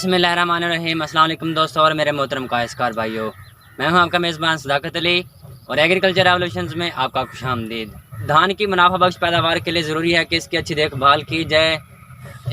बिस्मिल्लाहिर्रहमानिर्रहीम। अस्सलाम वालेकुम दोस्तों और मेरे मोहतरम काश्तकार भाइयों, मैं हूं आपका मेज़बान सदाकत अली और एग्रीकल्चर रेवोल्यूशंस में आपका खुशामदीद। धान की मुनाफा बख्श पैदावार के लिए ज़रूरी है कि इसकी अच्छी देखभाल की जाए।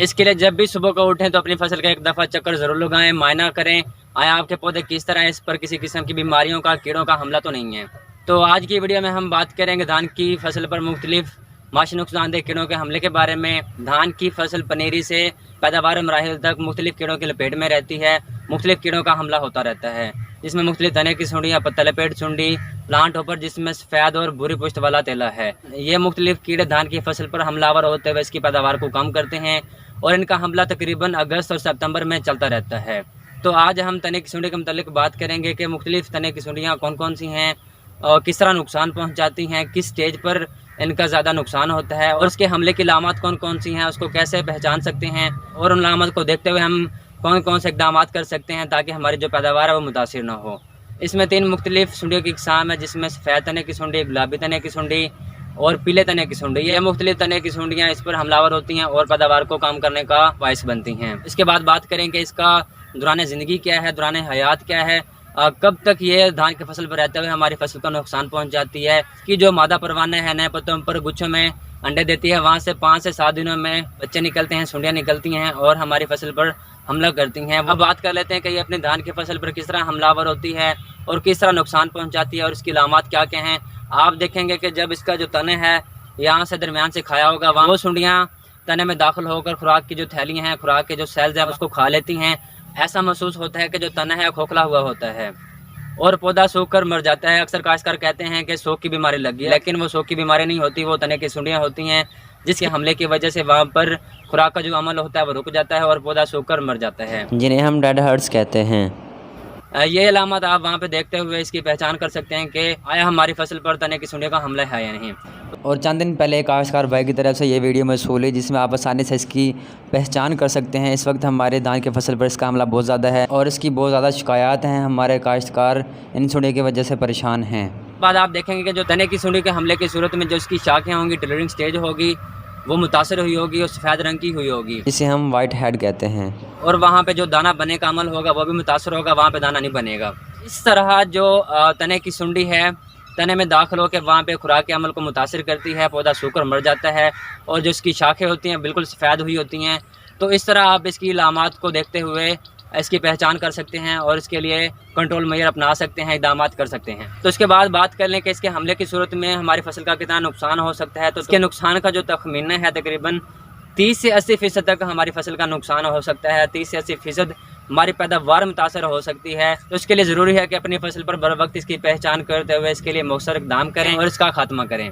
इसके लिए जब भी सुबह को उठें तो अपनी फसल का एक दफ़ा चक्कर ज़रूर लगाएं, मायना करें आया आपके पौधे किस तरह हैं, इस पर किसी किस्म की बीमारियों का, कीड़ों का हमला तो नहीं है। तो आज की वीडियो में हम बात करेंगे धान की फसल पर मुख्तलिफ माशी नुकसानदेह कीड़ों के हमले के बारे में। धान की फसल पनीरी से पैदावार मराहिल तक मुख्तलिफ कीड़ों की लपेट में रहती है। मुख्तलिफ कीड़ों का हमला होता रहता है, जिसमें मुख्तलिफ तने की सुंडियाँ, पत्ता लपेट सुंडी, प्लांट हॉपर जिसमें सफ़ेद और भूरी पुष्ट वाला तेला है। ये मुख्तलिफ कीड़े धान की फसल पर हमलावर होते हुए इसकी पैदावार को कम करते हैं और इनका हमला तकरीबन अगस्त और सितंबर में चलता रहता है। तो आज हम तने की सुंडी के मुतालिक बात करेंगे कि मुख्तलिफ तने की सुंडियाँ कौन कौन सी हैं और किस तरह नुकसान पहुँचाती हैं, किस स्टेज पर इनका ज़्यादा नुकसान होता है और उसके हमले की लामत कौन कौन सी हैं, उसको कैसे पहचान सकते हैं और उन लामत को देखते हुए हम कौन कौन से इकदाम कर सकते हैं ताकि हमारी जो पैदावार है वो मुतासिर ना हो। इसमें 3 मुख्तलिफ सुंडियों की इकसाम है, जिसमें सफ़ेद तने की सुंडी, गुलाबी तने की सुंडी और पीले तने की सुंडी। ये मुख्तलिफ तने की सुंडियाँ इस पर हमलावर होती हैं और पैदावार को कम करने का बायस बनती हैं। इसके बाद बात करें कि इसका दौरान ज़िंदगी क्या है, दौरान हयात क्या है, कब तक ये धान की फसल पर रहते हुए हमारी फसल को नुकसान पहुंच जाती है। कि जो मादा परवाना है नए पत्तों पर गुच्छों में अंडे देती है, वहाँ से 5 से 7 दिनों में बच्चे निकलते हैं, सुंडियाँ निकलती हैं और हमारी फसल पर हमला करती हैं। अब बात कर लेते हैं कि ये अपनी धान की फसल पर किस तरह हमलावर होती है और किस तरह नुकसान पहुँचाती है और इसकी लामात क्या क्या हैं। आप देखेंगे कि जब इसका जो तने है यहाँ से दरमियान से खाया होगा, वहाँ वो सुंडियाँ तने में दाखिल होकर खुराक की जो थैलियाँ हैं, खुराक के जो सेल्स हैं उसको खा लेती हैं। ऐसा महसूस होता है कि जो तना है खोखला हुआ होता है और पौधा सूख कर मर जाता है। अक्सर काश्तकार कहते हैं कि सूख की बीमारी लगी है, लेकिन वो सूख की बीमारी नहीं होती, वो तने की सुंडियाँ होती हैं जिसके हमले की वजह से वहाँ पर खुराक का जो अमल होता है वो रुक जाता है और पौधा सूख कर मर जाता है, जिन्हें हम डेड हर्ट्स कहते हैं। ये अलामत आप वहाँ पे देखते हुए इसकी पहचान कर सकते हैं कि आया हमारी फसल पर तने की सुंडियों का हमला है या नहीं। और चंद दिन पहले काश्तकार भाई की तरफ से ये वीडियो मौसूल है जिसमें आप आसानी से इसकी पहचान कर सकते हैं। इस वक्त हमारे धान की फसल पर इसका हमला बहुत ज़्यादा है और इसकी बहुत ज़्यादा शिकायत हैं। हमारे काश्तकार इन सुंडी की वजह से परेशान हैं। बाद आप देखेंगे कि जो तने की सुंडी के हमले की सूरत में जो इसकी शाखें होंगी, टिलरिंग स्टेज होगी, वो मुतासर हुई होगी और सफ़ेद रंग की हुई होगी, इसे हम वाइट हेड कहते हैं। और वहाँ पे जो दाना बने का अमल होगा वो भी मुतासर होगा, वहाँ पे दाना नहीं बनेगा। इस तरह जो तने की सुंडी है तने में दाखिल होकर वहाँ पे खुराक के अमल को मुतासर करती है, पौधा सूखकर मर जाता है और जो इसकी शाखें होती हैं बिल्कुल सफ़ेद हुई होती हैं। तो इस तरह आप इसकी लामात को देखते हुए इसकी पहचान कर सकते हैं और इसके लिए कंट्रोल मेजर अपना सकते हैं, इक़दाम कर सकते हैं। तो इसके बाद बात कर लें कि इसके हमले की सूरत में हमारी फसल का कितना नुकसान हो सकता है। तो इसके नुकसान का जो तखमीना है तकरीबन 30 से 80% तक हमारी फसल का नुकसान हो सकता है। 30 से 80% हमारी पैदावार मुतासर हो सकती है। तो इसके लिए ज़रूरी है कि अपनी फसल पर बर वक्त इसकी पहचान करते हुए इसके लिए मौसर इक़दाम करें और इसका खात्मा करें।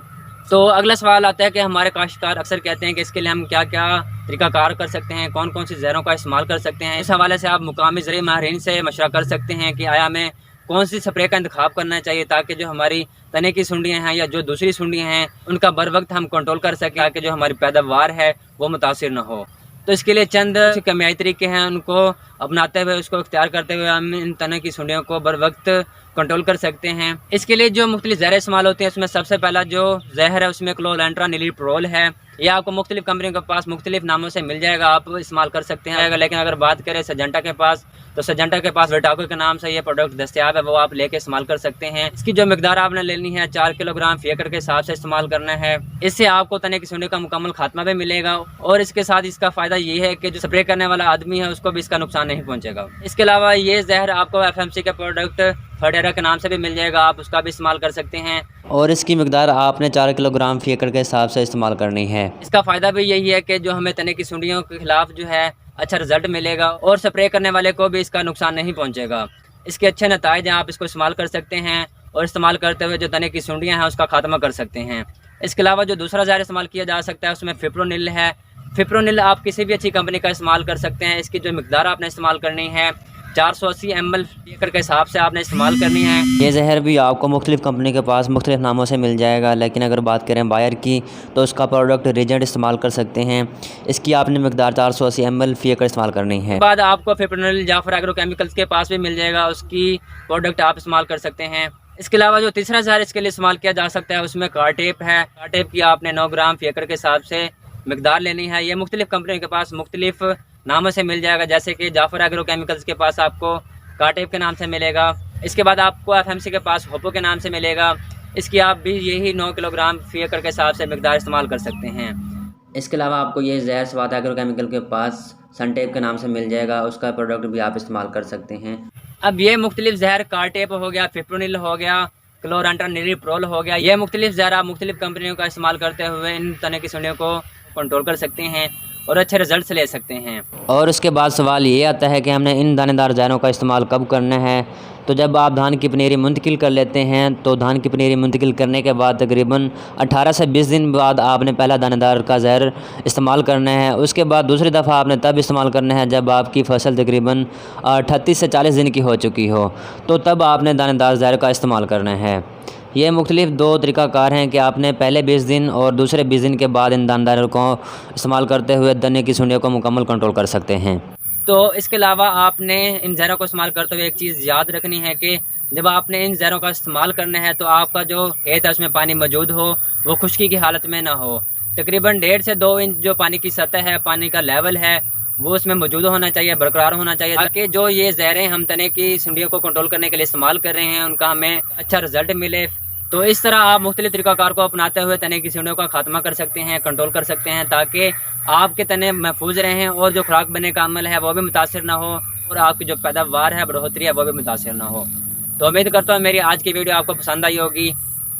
तो अगला सवाल आता है कि हमारे काश्तकार अक्सर कहते हैं कि इसके लिए हम क्या क्या तरीक़ाकार कर सकते हैं, कौन कौन सी जहरों का इस्तेमाल कर सकते हैं। इस हवाले से आप मुकामी ज़रिए माहिरीन से मशवरा कर सकते हैं कि आया हमें कौन सी स्प्रे का इंतखाब करना चाहिए ताकि जो हमारी तने की सुंडियाँ हैं या जो दूसरी सुंडियाँ हैं उनका बर वक्त हम कंट्रोल कर सकें ताकि जो हमारी पैदावार है वो मुतासिर न हो। तो इसके लिए चंद केमियाई तरीके हैं, उनको अपनाते हुए उसको इख्तियार करते हुए हम इन तने की सुंडियों को बर वक्त कंट्रोल कर सकते हैं। इसके लिए जो मुख्तलिफ जहर इस्तेमाल होते हैं उसमें सबसे पहला जो जहर है उसमें क्लोरेंट्रा निलिप्रोल है। यह आपको मुख्तलिफ कंपनियों के पास मुख्तलिफ नामों से मिल जाएगा, आप इस्तेमाल कर सकते हैं। लेकिन अगर बात करें सिंजेंटा के पास, तो सिंजेंटा के पास वेटाको के नाम से ये प्रोडक्ट दस्तयाब है, वो आप लेके इस्तेमाल कर सकते हैं। इसकी जो मिकदार आपने लेनी है 4 किलोग्राम फी एकड़ के हिसाब से इस्तेमाल करना है। इससे आपको तने की सुंडी का मुकम्मल खात्मा भी मिलेगा और इसके साथ इसका फ़ायदा ये है कि जो स्प्रे करने वाला आदमी है उसको भी इसका नुकसान नहीं पहुँचेगा। इसके अलावा ये जहर आपको FMC के प्रोडक्ट फर्टेरा के नाम से भी मिल जाएगा, आप उसका भी इस्तेमाल कर सकते हैं और इसकी मिकदार आपने 4 किलोग्राम फी एकड़ के हिसाब से इस्तेमाल करनी है। इसका फ़ायदा भी यही है कि जो हमें तने की सुंडियों के खिलाफ जो है अच्छा रिजल्ट मिलेगा और स्प्रे करने वाले को भी इसका नुकसान नहीं पहुंचेगा। इसके अच्छे नताइज हैं, आप इसको इस्तेमाल कर सकते हैं और इस्तेमाल करते हुए जो तने की सुंडियाँ हैं उसका खात्मा कर सकते हैं। इसके अलावा जो दूसरा जहर इस्तेमाल किया जा सकता है उसमें फिप्रोनिल है। फिप्रोनिल आप किसी भी अच्छी कंपनी का इस्तेमाल कर सकते हैं। इसकी जो मिकदार आपने इस्तेमाल करनी है 480 ml एकड़ के हिसाब से आपने इस्तेमाल करनी है। ये जहर भी आपको मुख्तलिफ कंपनी के पास मुख्तलिफ नामों से मिल जाएगा, लेकिन अगर बात करें बायर की तो उसका प्रोडक्ट रिजेंट इस्तेमाल कर सकते हैं। इसकी आपने मिकदार 480 ml फी एकड़ इस्तेमाल करनी है। बाद आपको फिप्रोनिल जाफर एग्रोकेमिकल्स के पास भी मिल जाएगा, उसकी प्रोडक्ट आप इस्तेमाल कर सकते हैं। इसके अलावा जो तीसरा जहर इसके लिए इस्तेमाल किया जा सकता है उसमें कार्टेप है। कार्टेप की आपने 9 ग्राम फी एकड़ के हिसाब से मिकदार लेनी है। ये मुख्तलिफ कंपनियों के पास मुख्तलिफ नामों से मिल जाएगा, जैसे कि जाफर एग्रो केमिकल्स के पास आपको काटेप के नाम से मिलेगा। इसके बाद आपको FMC के पास होपो के नाम से मिलेगा। इसकी आप भी यही 9 किलोग्राम फी एकड़ के हिसाब से मिकदार इस्तेमाल कर सकते हैं। इसके अलावा आपको ये जहर स्वाद एग्रो केमिकल के पास सनटेप के नाम से मिल जाएगा, उसका प्रोडक्ट भी आप इस्तेमाल कर सकते हैं। अब ये मुख्तलिफ जहर कार्टेप हो गया, फिप्रोनिल हो गया, क्लोरांट्रानिलिप्रोल हो गया, ये मुख्तलिफ जहर आप मुख्तलिफ कंपनियों का इस्तेमाल करते हुए इन तने की सुंडियों को कंट्रोल कर सकते हैं और अच्छे रिजल्ट्स ले सकते हैं। और उसके बाद सवाल ये आता है कि हमने इन दानेदार जहरों का इस्तेमाल कब करना है। तो जब आप धान की पनीरी मुंतकिल कर लेते हैं, तो धान की पनीरी मुंतकिल करने के बाद तकरीबन 18 से 20 दिन बाद आपने पहला दानेदार का जहर इस्तेमाल करना है। उसके बाद दूसरी दफ़ा आपने तब इस्तेमाल करना है जब आपकी फ़सल तकरीबन 38 से 40 दिन की हो चुकी हो, तो तब आपने दानेदार जहर का इस्तेमाल करना है। ये मुख्तलिफ 2 तरीक़ाकार हैं कि आपने पहले 20 दिन और दूसरे 20 दिन के बाद इन दानेदारों को इस्तेमाल करते हुए दाने की सुंडियों को मुकम्मल कंट्रोल कर सकते हैं। तो इसके अलावा आपने इन जहरों को इस्तेमाल करते हुए एक चीज़ याद रखनी है कि जब आपने इन जहरों का इस्तेमाल करना है तो आपका जो खेत है उसमें पानी मौजूद हो, वो खुश्की की हालत में ना हो। तकरीबन 1.5 से 2 इंच जो पानी की सतह है, पानी का लेवल है, वो उसमें मौजूद होना चाहिए, बरकरार होना चाहिए, ताकि जो ये जहरें हम तने की सुंडियों को कंट्रोल करने के लिए इस्तेमाल कर रहे हैं उनका हमें अच्छा रिजल्ट मिले। तो इस तरह आप मुख्तलिफ तरीक़ाकार को अपनाते हुए तने की सुंडियों का खात्मा कर सकते हैं, कंट्रोल कर सकते हैं, ताकि आपके तने महफूज रहें और जो खुराक बनने का अमल है वो भी मुतासिर ना हो और आपकी जो पैदावार है, बढ़ोतरी है, वो भी मुतासिर ना हो। तो उम्मीद करता हूँ मेरी आज की वीडियो आपको पसंद आई होगी,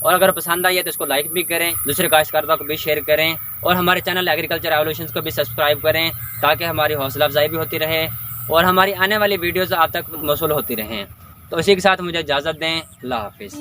और अगर पसंद आई है तो इसको लाइक भी करें, दूसरे काश्तकारों को भी शेयर करें और हमारे चैनल एग्रीकल्चर रेवोल्यूशंस को भी सब्सक्राइब करें, ताकि हमारी हौसला अफजाई भी होती रहे और हमारी आने वाली वीडियोज़ आप तक मौसूल होती रहें। तो इसी के साथ मुझे इजाज़त दें। अल्लाह हाफिज़।